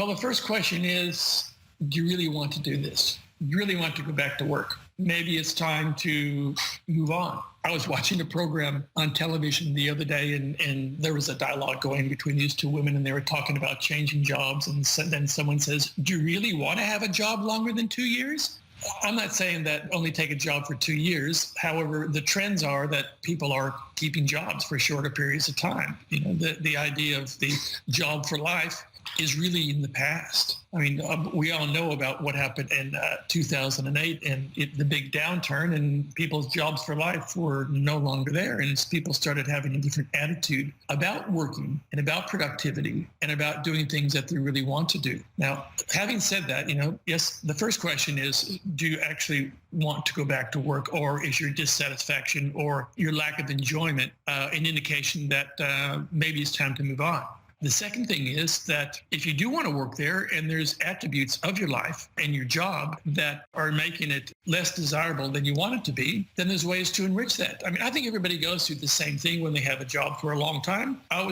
Well, the first question is, do you really want to do this? Do you really want to go back to work? Maybe it's time to move on. I was watching a program on television the other day, and there was a dialogue going between these two women, and they were talking about changing jobs. And then someone says, do you really want to have a job longer than 2 years? I'm not saying that only take a job for 2 years. However, the trends are that people are keeping jobs for shorter periods of time. The idea of the job for life is really in the past. I mean, we all know about what happened in 2008 and the big downturn, and people's jobs for life were no longer there. And people started having a different attitude about working and about productivity and about doing things that they really want to do. Now, having said that, yes, the first question is, do you actually want to go back to work, or is your dissatisfaction or your lack of enjoyment an indication that maybe it's time to move on? The second thing is that if you do want to work there and there's attributes of your life and your job that are making it less desirable than you want it to be, then there's ways to enrich that. I mean, I think everybody goes through the same thing when they have a job for a long time. I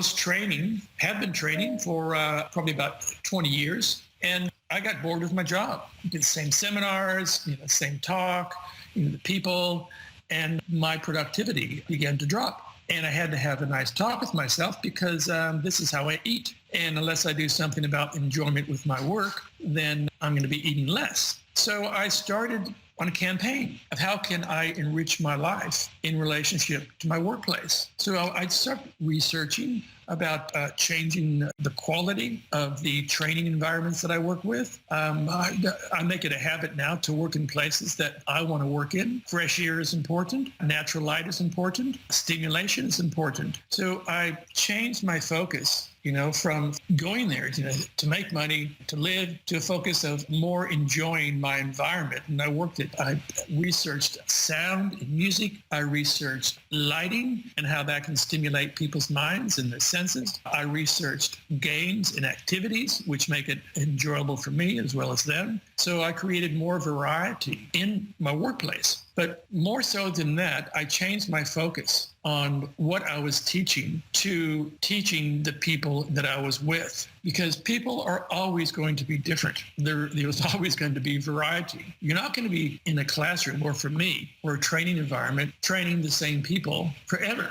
have been training for probably about 20 years, and I got bored with my job. I did the same seminars, the same talk, the people, and my productivity began to drop. And I had to have a nice talk with myself because this is how I eat. And unless I do something about enjoyment with my work, then I'm going to be eating less. So I started on a campaign of how can I enrich my life in relationship to my workplace. So I'd start researching about changing the quality of the training environments that I work with. I make it a habit now to work in places that I want to work in. Fresh air is important. Natural light is important. Stimulation is important. So I changed my focus from going there, to make money, to live, to a focus of more enjoying my environment. And I researched sound and music. I researched lighting and how that can stimulate people's minds and their senses. I researched games and activities, which make it enjoyable for me as well as them. So I created more variety in my workplace. But more so than that, I changed my focus on what I was teaching to teaching the people that I was with, because people are always going to be different. There's always going to be variety. You're not going to be in a classroom, or for me, or a training environment, training the same people forever.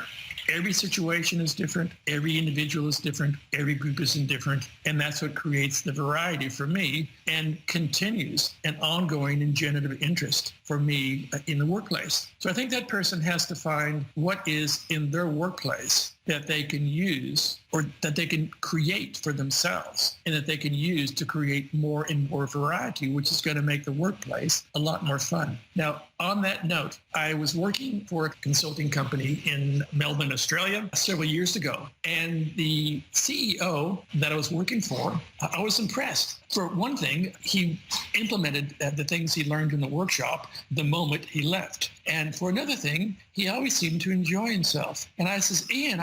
Every situation is different. Every individual is different. Every group is different. And that's what creates the variety for me and continues an ongoing and generative interest for me in the workplace. So I think that person has to find what is in their workplace that they can use or that they can create for themselves and that they can use to create more and more variety, which is going to make the workplace a lot more fun. Now, on that note, I was working for a consulting company in Melbourne, Australia several years ago. And the CEO that I was working for, I was impressed. For one thing, he implemented the things he learned in the workshop the moment he left. And for another thing, he always seemed to enjoy himself. And I says, Ian,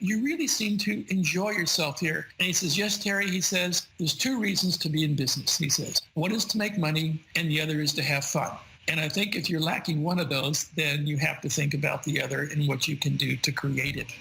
you really seem to enjoy yourself here. And he says, yes, Terry, he says, there's two reasons to be in business, he says. One is to make money and the other is to have fun. And I think if you're lacking one of those, then you have to think about the other and what you can do to create it.